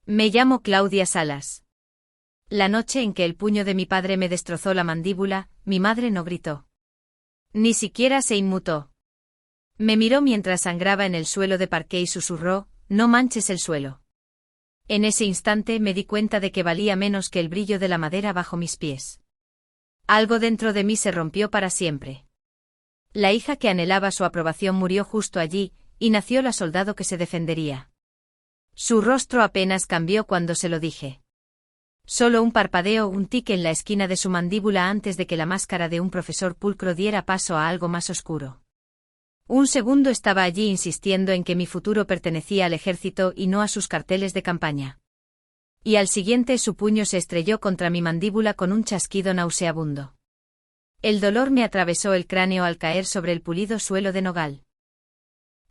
Me llamo Claudia Salas. La noche en que el puño de mi padre me destrozó la mandíbula, mi madre no gritó. Ni siquiera se inmutó. Me miró mientras sangraba en el suelo de parqué y susurró, no manches el suelo. En ese instante me di cuenta de que valía menos que el brillo de la madera bajo mis pies. Algo dentro de mí se rompió para siempre. La hija que anhelaba su aprobación murió justo allí, y nació la soldado que se defendería. Su rostro apenas cambió cuando se lo dije. Solo un parpadeo, un tic en la esquina de su mandíbula antes de que la máscara de un profesor pulcro diera paso a algo más oscuro. Un segundo estaba allí insistiendo en que mi futuro pertenecía al ejército y no a sus carteles de campaña. Y al siguiente su puño se estrelló contra mi mandíbula con un chasquido nauseabundo. El dolor me atravesó el cráneo al caer sobre el pulido suelo de nogal.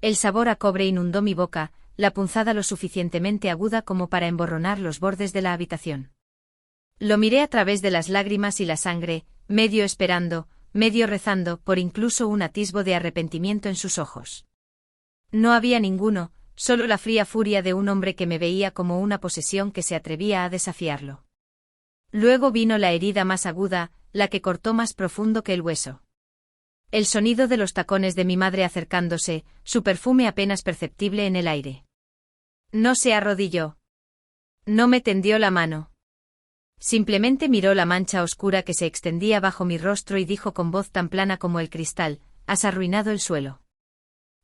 El sabor a cobre inundó mi boca, la punzada lo suficientemente aguda como para emborronar los bordes de la habitación. Lo miré a través de las lágrimas y la sangre, medio esperando, medio rezando por incluso un atisbo de arrepentimiento en sus ojos. No había ninguno, solo la fría furia de un hombre que me veía como una posesión que se atrevía a desafiarlo. Luego vino la herida más aguda, la que cortó más profundo que el hueso. El sonido de los tacones de mi madre acercándose, su perfume apenas perceptible en el aire. No se arrodilló. No me tendió la mano. Simplemente miró la mancha oscura que se extendía bajo mi rostro y dijo con voz tan plana como el cristal, has arruinado el suelo.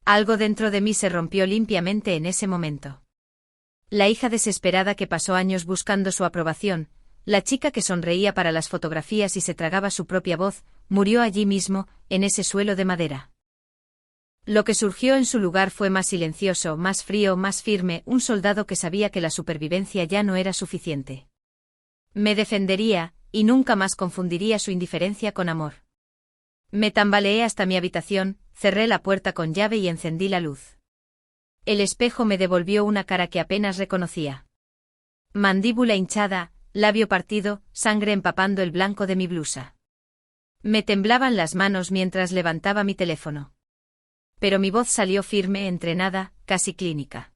Algo dentro de mí se rompió limpiamente en ese momento. La hija desesperada que pasó años buscando su aprobación, la chica que sonreía para las fotografías y se tragaba su propia voz, murió allí mismo, en ese suelo de madera. Lo que surgió en su lugar fue más silencioso, más frío, más firme, un soldado que sabía que la supervivencia ya no era suficiente. Me defendería, y nunca más confundiría su indiferencia con amor. Me tambaleé hasta mi habitación, cerré la puerta con llave y encendí la luz. El espejo me devolvió una cara que apenas reconocía. Mandíbula hinchada, labio partido, sangre empapando el blanco de mi blusa. Me temblaban las manos mientras levantaba mi teléfono. Pero mi voz salió firme, entrenada, casi clínica.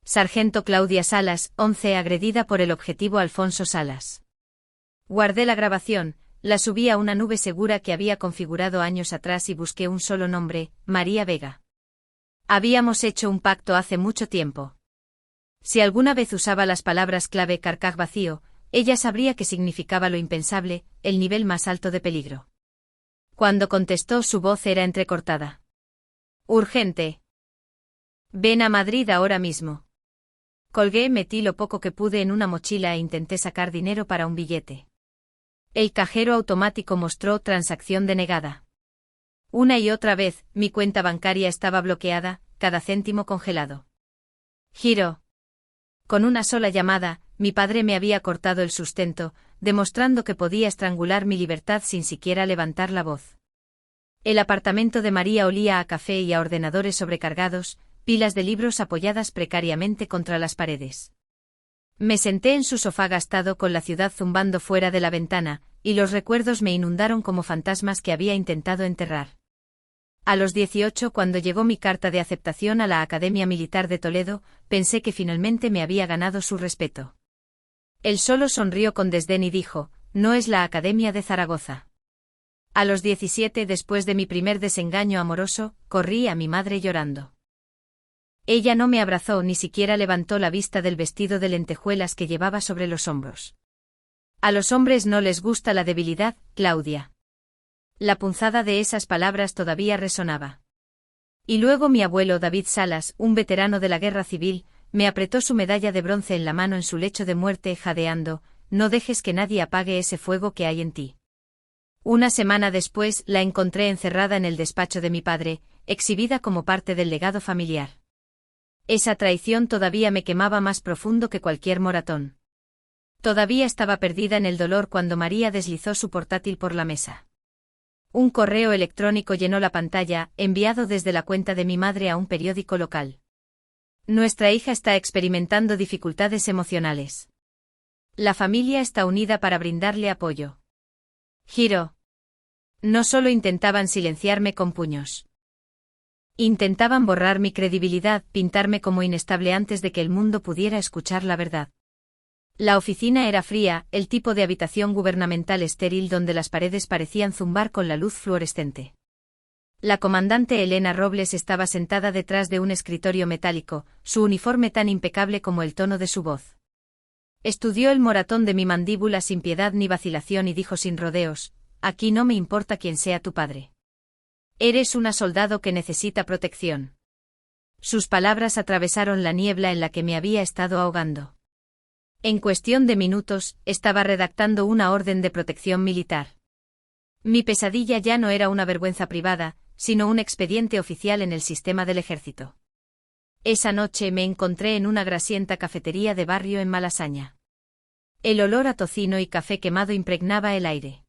Sargento Claudia Salas, 11, agredida por el objetivo Alfonso Salas. Guardé la grabación, la subí a una nube segura que había configurado años atrás y busqué un solo nombre, María Vega. Habíamos hecho un pacto hace mucho tiempo. Si alguna vez usaba las palabras clave carcaj vacío, ella sabría que significaba lo impensable, el nivel más alto de peligro. Cuando contestó su voz era entrecortada. Urgente. Ven a Madrid ahora mismo. Colgué, metí lo poco que pude en una mochila e intenté sacar dinero para un billete. El cajero automático mostró transacción denegada. Una y otra vez, mi cuenta bancaria estaba bloqueada, cada céntimo congelado. Giro. Con una sola llamada, mi padre me había cortado el sustento, demostrando que podía estrangular mi libertad sin siquiera levantar la voz. El apartamento de María olía a café y a ordenadores sobrecargados, pilas de libros apoyadas precariamente contra las paredes. Me senté en su sofá gastado con la ciudad zumbando fuera de la ventana, y los recuerdos me inundaron como fantasmas que había intentado enterrar. A los 18, cuando llegó mi carta de aceptación a la Academia Militar de Toledo, pensé que finalmente me había ganado su respeto. Él solo sonrió con desdén y dijo, no es la Academia de Zaragoza. A los 17, después de mi primer desengaño amoroso, corrí a mi madre llorando. Ella no me abrazó ni siquiera levantó la vista del vestido de lentejuelas que llevaba sobre los hombros. A los hombres no les gusta la debilidad, Claudia. La punzada de esas palabras todavía resonaba. Y luego mi abuelo David Salas, un veterano de la guerra civil, me apretó su medalla de bronce en la mano en su lecho de muerte jadeando, no dejes que nadie apague ese fuego que hay en ti. Una semana después la encontré encerrada en el despacho de mi padre, exhibida como parte del legado familiar. Esa traición todavía me quemaba más profundo que cualquier moratón. Todavía estaba perdida en el dolor cuando María deslizó su portátil por la mesa. Un correo electrónico llenó la pantalla, enviado desde la cuenta de mi madre a un periódico local. Nuestra hija está experimentando dificultades emocionales. La familia está unida para brindarle apoyo. Giro. No solo intentaban silenciarme con puños. Intentaban borrar mi credibilidad, pintarme como inestable antes de que el mundo pudiera escuchar la verdad. La oficina era fría, el tipo de habitación gubernamental estéril donde las paredes parecían zumbar con la luz fluorescente. La comandante Elena Robles estaba sentada detrás de un escritorio metálico, su uniforme tan impecable como el tono de su voz. Estudió el moratón de mi mandíbula sin piedad ni vacilación y dijo sin rodeos: «Aquí no me importa quién sea tu padre. Eres una soldado que necesita protección». Sus palabras atravesaron la niebla en la que me había estado ahogando. En cuestión de minutos, estaba redactando una orden de protección militar. Mi pesadilla ya no era una vergüenza privada, sino un expediente oficial en el sistema del ejército. Esa noche me encontré en una grasienta cafetería de barrio en Malasaña. El olor a tocino y café quemado impregnaba el aire.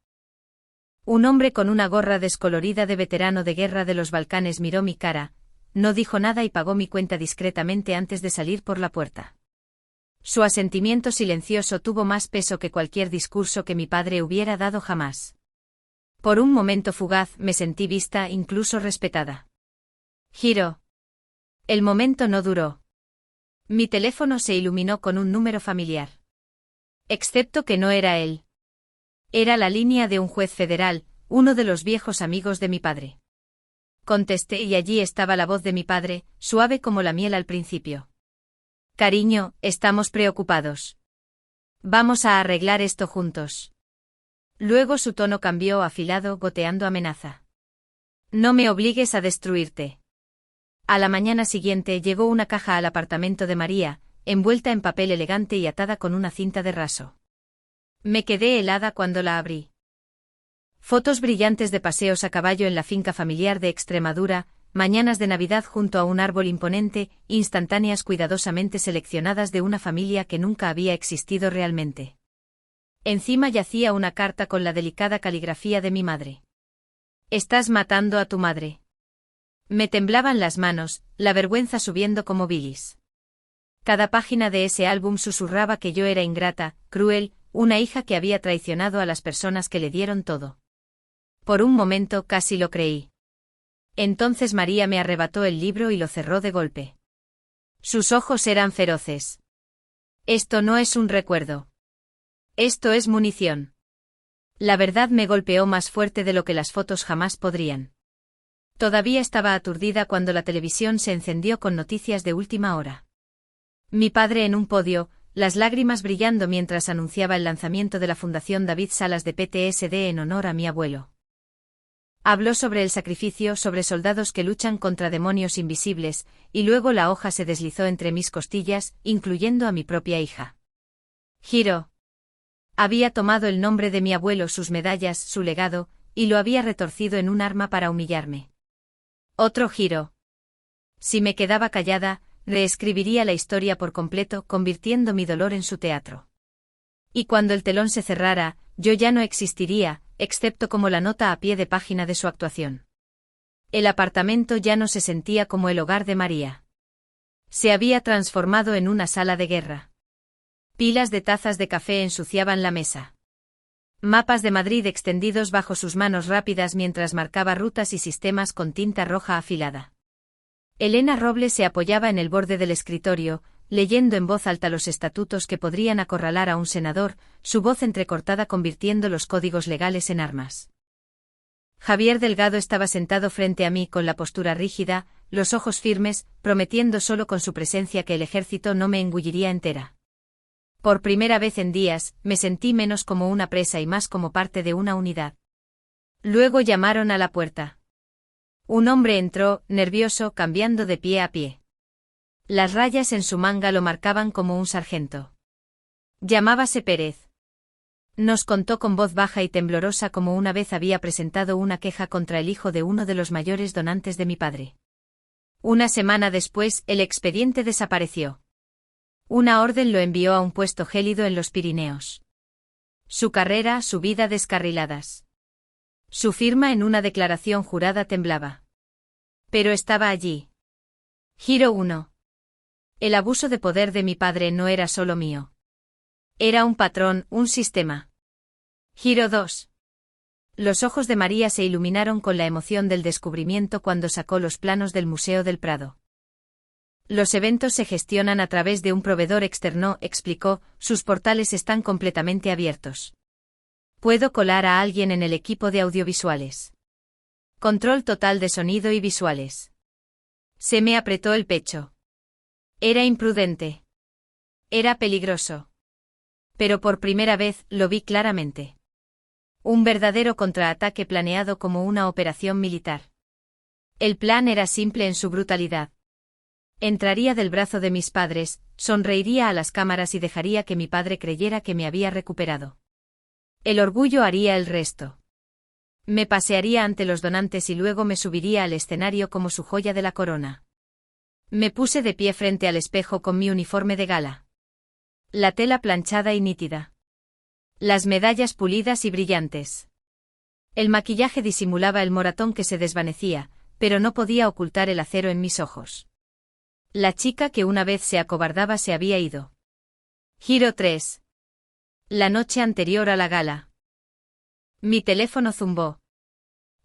Un hombre con una gorra descolorida de veterano de guerra de los Balcanes miró mi cara, no dijo nada y pagó mi cuenta discretamente antes de salir por la puerta. Su asentimiento silencioso tuvo más peso que cualquier discurso que mi padre hubiera dado jamás. Por un momento fugaz me sentí vista, incluso respetada. Giró. El momento no duró. Mi teléfono se iluminó con un número familiar. Excepto que no era él. Era la línea de un juez federal, uno de los viejos amigos de mi padre. Contesté y allí estaba la voz de mi padre, suave como la miel al principio. «Cariño, estamos preocupados. Vamos a arreglar esto juntos». Luego su tono cambió afilado, goteando amenaza. «No me obligues a destruirte». A la mañana siguiente llegó una caja al apartamento de María, envuelta en papel elegante y atada con una cinta de raso. Me quedé helada cuando la abrí. Fotos brillantes de paseos a caballo en la finca familiar de Extremadura, mañanas de Navidad junto a un árbol imponente, instantáneas cuidadosamente seleccionadas de una familia que nunca había existido realmente. Encima yacía una carta con la delicada caligrafía de mi madre. «Estás matando a tu madre». Me temblaban las manos, la vergüenza subiendo como bilis. Cada página de ese álbum susurraba que yo era ingrata, cruel, una hija que había traicionado a las personas que le dieron todo. Por un momento casi lo creí. Entonces María me arrebató el libro y lo cerró de golpe. Sus ojos eran feroces. «Esto no es un recuerdo. Esto es munición». La verdad me golpeó más fuerte de lo que las fotos jamás podrían. Todavía estaba aturdida cuando la televisión se encendió con noticias de última hora. Mi padre en un podio, las lágrimas brillando mientras anunciaba el lanzamiento de la Fundación David Salas de PTSD en honor a mi abuelo. Habló sobre el sacrificio, sobre soldados que luchan contra demonios invisibles, y luego la hoja se deslizó entre mis costillas, incluyendo a mi propia hija. Giró. Había tomado el nombre de mi abuelo, sus medallas, su legado, y lo había retorcido en un arma para humillarme. Otro giro. Si me quedaba callada, reescribiría la historia por completo, convirtiendo mi dolor en su teatro. Y cuando el telón se cerrara, yo ya no existiría, excepto como la nota a pie de página de su actuación. El apartamento ya no se sentía como el hogar de María. Se había transformado en una sala de guerra. Pilas de tazas de café ensuciaban la mesa. Mapas de Madrid extendidos bajo sus manos rápidas mientras marcaba rutas y sistemas con tinta roja afilada. Elena Robles se apoyaba en el borde del escritorio, leyendo en voz alta los estatutos que podrían acorralar a un senador, su voz entrecortada convirtiendo los códigos legales en armas. Javier Delgado estaba sentado frente a mí con la postura rígida, los ojos firmes, prometiendo solo con su presencia que el ejército no me engulliría entera. Por primera vez en días, me sentí menos como una presa y más como parte de una unidad. Luego llamaron a la puerta. Un hombre entró, nervioso, cambiando de pie a pie. Las rayas en su manga lo marcaban como un sargento. Llamábase Pérez. Nos contó con voz baja y temblorosa cómo una vez había presentado una queja contra el hijo de uno de los mayores donantes de mi padre. Una semana después, el expediente desapareció. Una orden lo envió a un puesto gélido en los Pirineos. Su carrera, su vida descarriladas. Su firma en una declaración jurada temblaba. Pero estaba allí. Giro 1. El abuso de poder de mi padre no era solo mío. Era un patrón, un sistema. Giro 2. Los ojos de María se iluminaron con la emoción del descubrimiento cuando sacó los planos del Museo del Prado. Los eventos se gestionan a través de un proveedor externo, explicó, sus portales están completamente abiertos. Puedo colar a alguien en el equipo de audiovisuales. Control total de sonido y visuales. Se me apretó el pecho. Era imprudente. Era peligroso. Pero por primera vez lo vi claramente. Un verdadero contraataque planeado como una operación militar. El plan era simple en su brutalidad. Entraría del brazo de mis padres, sonreiría a las cámaras y dejaría que mi padre creyera que me había recuperado. El orgullo haría el resto. Me pasearía ante los donantes y luego me subiría al escenario como su joya de la corona. Me puse de pie frente al espejo con mi uniforme de gala. La tela planchada y nítida. Las medallas pulidas y brillantes. El maquillaje disimulaba el moratón que se desvanecía, pero no podía ocultar el acero en mis ojos. La chica que una vez se acobardaba se había ido. Giro 3. La noche anterior a la gala. Mi teléfono zumbó.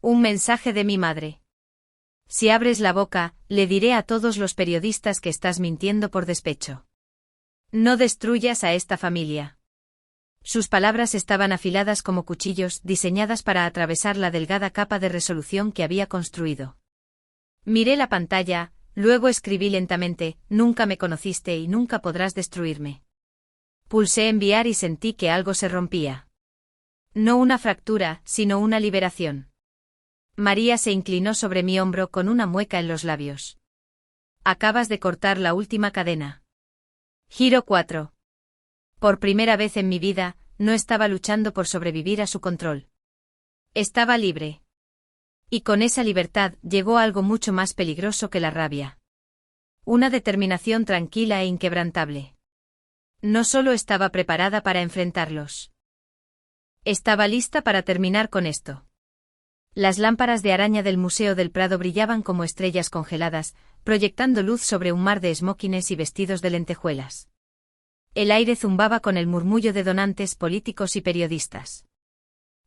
Un mensaje de mi madre. Si abres la boca, le diré a todos los periodistas que estás mintiendo por despecho. No destruyas a esta familia. Sus palabras estaban afiladas como cuchillos, diseñadas para atravesar la delgada capa de resolución que había construido. Miré la pantalla, luego escribí lentamente, nunca me conociste y nunca podrás destruirme. Pulsé enviar y sentí que algo se rompía. No una fractura, sino una liberación. María se inclinó sobre mi hombro con una mueca en los labios. Acabas de cortar la última cadena. Giro 4. Por primera vez en mi vida, no estaba luchando por sobrevivir a su control. Estaba libre. Y con esa libertad llegó algo mucho más peligroso que la rabia. Una determinación tranquila e inquebrantable. No solo estaba preparada para enfrentarlos. Estaba lista para terminar con esto. Las lámparas de araña del Museo del Prado brillaban como estrellas congeladas, proyectando luz sobre un mar de esmóquines y vestidos de lentejuelas. El aire zumbaba con el murmullo de donantes, políticos y periodistas.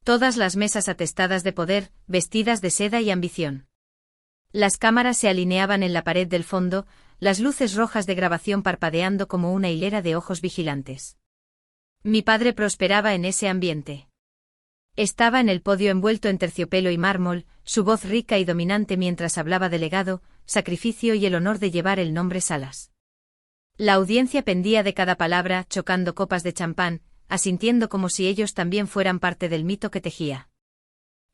Todas las mesas atestadas de poder, vestidas de seda y ambición. Las cámaras se alineaban en la pared del fondo, las luces rojas de grabación parpadeando como una hilera de ojos vigilantes. Mi padre prosperaba en ese ambiente. Estaba en el podio envuelto en terciopelo y mármol, su voz rica y dominante mientras hablaba de legado, sacrificio y el honor de llevar el nombre Salas. La audiencia pendía de cada palabra, chocando copas de champán, asintiendo como si ellos también fueran parte del mito que tejía.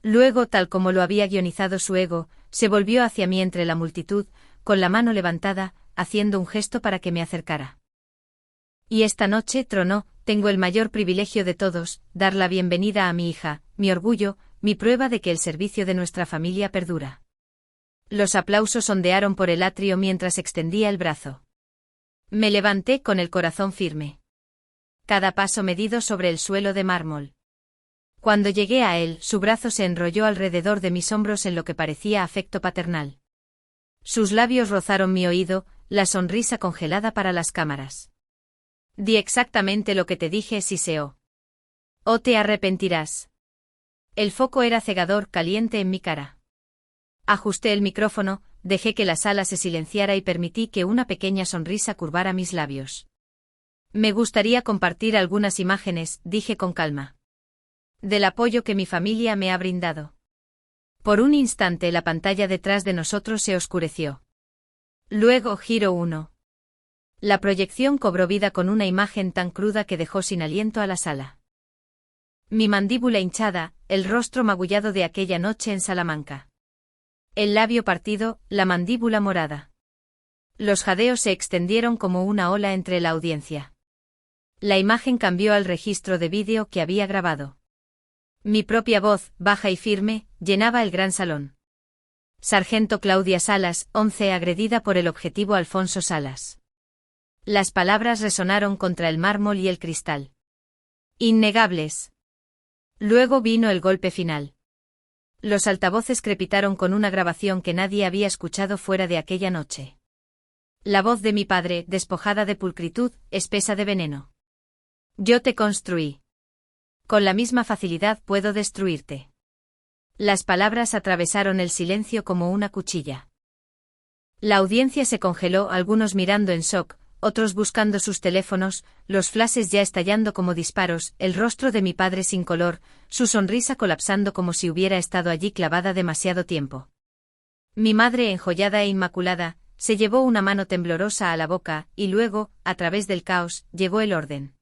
Luego, tal como lo había guionizado su ego, se volvió hacia mí entre la multitud, con la mano levantada, haciendo un gesto para que me acercara. Y esta noche, tronó, tengo el mayor privilegio de todos, dar la bienvenida a mi hija, mi orgullo, mi prueba de que el servicio de nuestra familia perdura. Los aplausos ondearon por el atrio mientras extendía el brazo. Me levanté con el corazón firme. Cada paso medido sobre el suelo de mármol. Cuando llegué a él, su brazo se enrolló alrededor de mis hombros en lo que parecía afecto paternal. Sus labios rozaron mi oído, la sonrisa congelada para las cámaras. Di exactamente lo que te dije, siseó. O te arrepentirás. El foco era cegador, caliente en mi cara. Ajusté el micrófono, dejé que la sala se silenciara y permití que una pequeña sonrisa curvara mis labios. Me gustaría compartir algunas imágenes, dije con calma. Del apoyo que mi familia me ha brindado. Por un instante la pantalla detrás de nosotros se oscureció. Luego giro 1. La proyección cobró vida con una imagen tan cruda que dejó sin aliento a la sala. Mi mandíbula hinchada, el rostro magullado de aquella noche en Salamanca. El labio partido, la mandíbula morada. Los jadeos se extendieron como una ola entre la audiencia. La imagen cambió al registro de vídeo que había grabado. Mi propia voz, baja y firme, llenaba el gran salón. Sargento Claudia Salas, 11, agredida por el objetivo Alfonso Salas. Las palabras resonaron contra el mármol y el cristal. Innegables. Luego vino el golpe final. Los altavoces crepitaron con una grabación que nadie había escuchado fuera de aquella noche. La voz de mi padre, despojada de pulcritud, espesa de veneno. Yo te construí. Con la misma facilidad puedo destruirte. Las palabras atravesaron el silencio como una cuchilla. La audiencia se congeló, algunos mirando en shock, otros buscando sus teléfonos, los flashes ya estallando como disparos, el rostro de mi padre sin color, su sonrisa colapsando como si hubiera estado allí clavada demasiado tiempo. Mi madre, enjollada e inmaculada, se llevó una mano temblorosa a la boca, y luego, a través del caos, llegó el orden.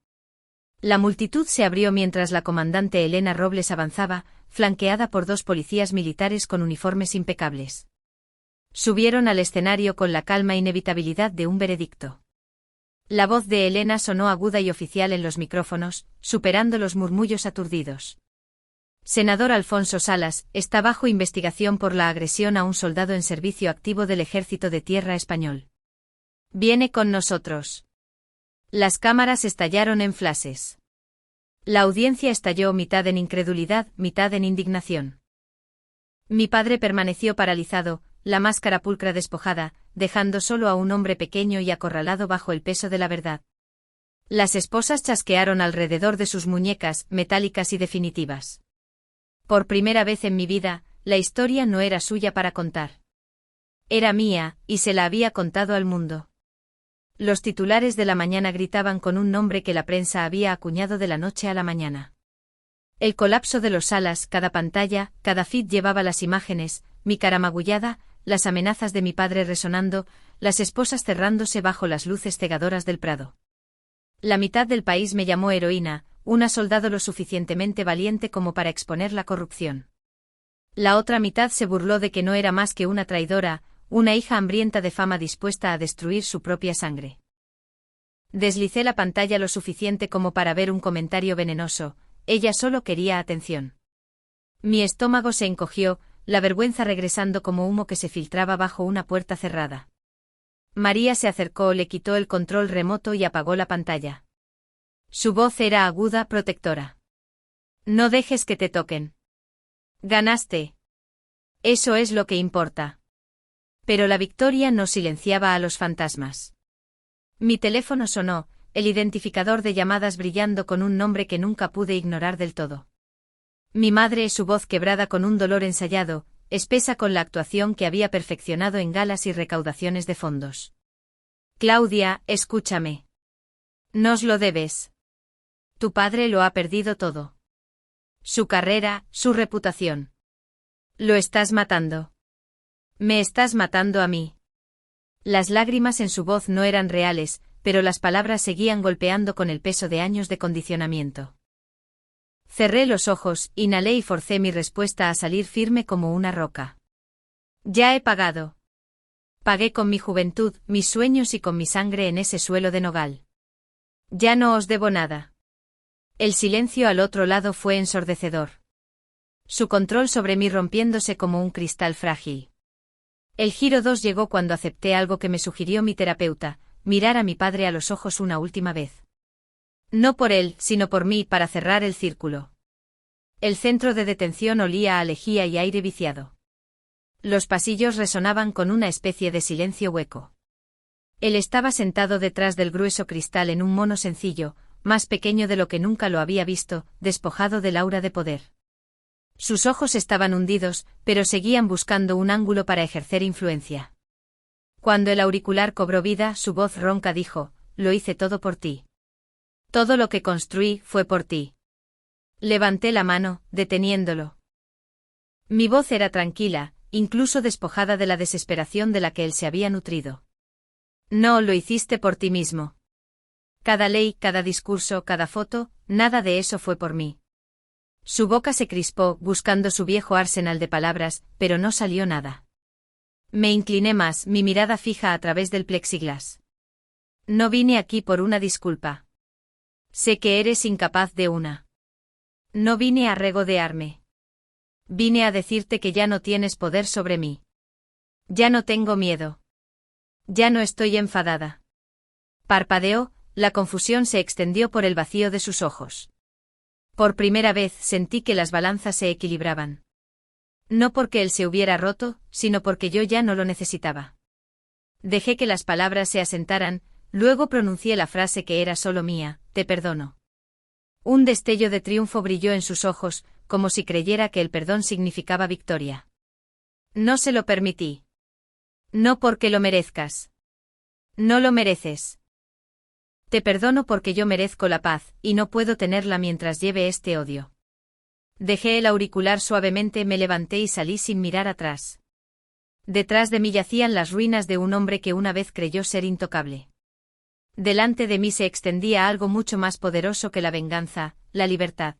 La multitud se abrió mientras la comandante Elena Robles avanzaba, flanqueada por 2 policías militares con uniformes impecables. Subieron al escenario con la calma inevitabilidad de un veredicto. La voz de Elena sonó aguda y oficial en los micrófonos, superando los murmullos aturdidos. Senador Alfonso Salas, está bajo investigación por la agresión a un soldado en servicio activo del Ejército de Tierra español. Viene con nosotros. Las cámaras estallaron en flashes. La audiencia estalló mitad en incredulidad, mitad en indignación. Mi padre permaneció paralizado, la máscara pulcra despojada, dejando solo a un hombre pequeño y acorralado bajo el peso de la verdad. Las esposas chasquearon alrededor de sus muñecas, metálicas y definitivas. Por primera vez en mi vida, la historia no era suya para contar. Era mía, y se la había contado al mundo. Los titulares de la mañana gritaban con un nombre que la prensa había acuñado de la noche a la mañana. El colapso de los salas, cada pantalla, cada feed llevaba las imágenes, mi cara magullada, las amenazas de mi padre resonando, las esposas cerrándose bajo las luces cegadoras del Prado. La mitad del país me llamó heroína, una soldado lo suficientemente valiente como para exponer la corrupción. La otra mitad se burló de que no era más que una traidora, una hija hambrienta de fama dispuesta a destruir su propia sangre. Deslicé la pantalla lo suficiente como para ver un comentario venenoso, ella solo quería atención. Mi estómago se encogió, la vergüenza regresando como humo que se filtraba bajo una puerta cerrada. María se acercó, le quitó el control remoto y apagó la pantalla. Su voz era aguda, protectora. No dejes que te toquen. Ganaste. Eso es lo que importa. Pero la victoria no silenciaba a los fantasmas. Mi teléfono sonó, el identificador de llamadas brillando con un nombre que nunca pude ignorar del todo. Mi madre, su voz quebrada con un dolor ensayado, espesa con la actuación que había perfeccionado en galas y recaudaciones de fondos. Claudia, escúchame. Nos lo debes. Tu padre lo ha perdido todo. Su carrera, su reputación. Lo estás matando. Me estás matando a mí. Las lágrimas en su voz no eran reales, pero las palabras seguían golpeando con el peso de años de condicionamiento. Cerré los ojos, inhalé y forcé mi respuesta a salir firme como una roca. Ya he pagado. Pagué con mi juventud, mis sueños y con mi sangre en ese suelo de nogal. Ya no os debo nada. El silencio al otro lado fue ensordecedor. Su control sobre mí rompiéndose como un cristal frágil. El giro 2 llegó cuando acepté algo que me sugirió mi terapeuta, mirar a mi padre a los ojos una última vez. No por él, sino por mí, para cerrar el círculo. El centro de detención olía a lejía y aire viciado. Los pasillos resonaban con una especie de silencio hueco. Él estaba sentado detrás del grueso cristal en un mono sencillo, más pequeño de lo que nunca lo había visto, despojado del aura de poder. Sus ojos estaban hundidos, pero seguían buscando un ángulo para ejercer influencia. Cuando el auricular cobró vida, su voz ronca dijo: «Lo hice todo por ti. Todo lo que construí fue por ti». Levanté la mano, deteniéndolo. Mi voz era tranquila, incluso despojada de la desesperación de la que él se había nutrido. No lo hiciste por ti mismo. Cada ley, cada discurso, cada foto, nada de eso fue por mí. Su boca se crispó, buscando su viejo arsenal de palabras, pero no salió nada. Me incliné más, mi mirada fija a través del plexiglas. No vine aquí por una disculpa. Sé que eres incapaz de una. No vine a regodearme. Vine a decirte que ya no tienes poder sobre mí. Ya no tengo miedo. Ya no estoy enfadada. Parpadeó, la confusión se extendió por el vacío de sus ojos. Por primera vez sentí que las balanzas se equilibraban. No porque él se hubiera roto, sino porque yo ya no lo necesitaba. Dejé que las palabras se asentaran, luego pronuncié la frase que era solo mía: te perdono. Un destello de triunfo brilló en sus ojos, como si creyera que el perdón significaba victoria. No se lo permití. No porque lo merezcas. No lo mereces. Te perdono porque yo merezco la paz, y no puedo tenerla mientras lleve este odio. Dejé el auricular suavemente, me levanté y salí sin mirar atrás. Detrás de mí yacían las ruinas de un hombre que una vez creyó ser intocable. Delante de mí se extendía algo mucho más poderoso que la venganza, la libertad.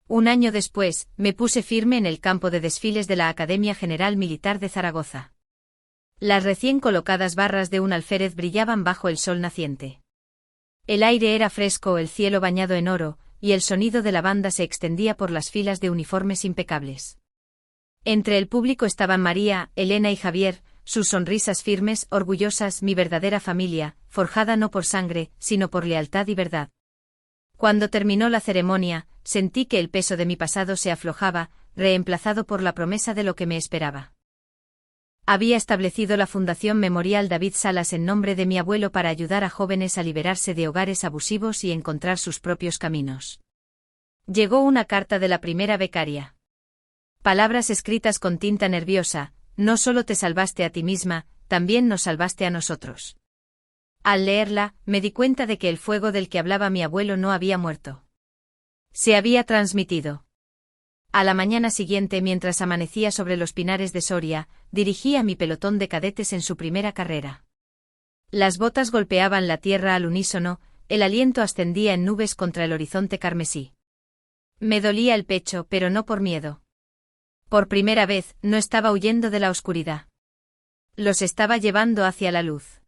Un año después, me puse firme en el campo de desfiles de la Academia General Militar de Zaragoza. Las recién colocadas barras de un alférez brillaban bajo el sol naciente. El aire era fresco, el cielo bañado en oro, y el sonido de la banda se extendía por las filas de uniformes impecables. Entre el público estaban María, Elena y Javier, sus sonrisas firmes, orgullosas, mi verdadera familia, forjada no por sangre, sino por lealtad y verdad. Cuando terminó la ceremonia, sentí que el peso de mi pasado se aflojaba, reemplazado por la promesa de lo que me esperaba. Había establecido la Fundación Memorial David Salas en nombre de mi abuelo para ayudar a jóvenes a liberarse de hogares abusivos y encontrar sus propios caminos. Llegó una carta de la primera becaria. Palabras escritas con tinta nerviosa: no solo te salvaste a ti misma, también nos salvaste a nosotros. Al leerla, me di cuenta de que el fuego del que hablaba mi abuelo no había muerto. Se había transmitido. A la mañana siguiente, mientras amanecía sobre los pinares de Soria, dirigí a mi pelotón de cadetes en su primera carrera. Las botas golpeaban la tierra al unísono, el aliento ascendía en nubes contra el horizonte carmesí. Me dolía el pecho, pero no por miedo. Por primera vez, no estaba huyendo de la oscuridad. Los estaba llevando hacia la luz.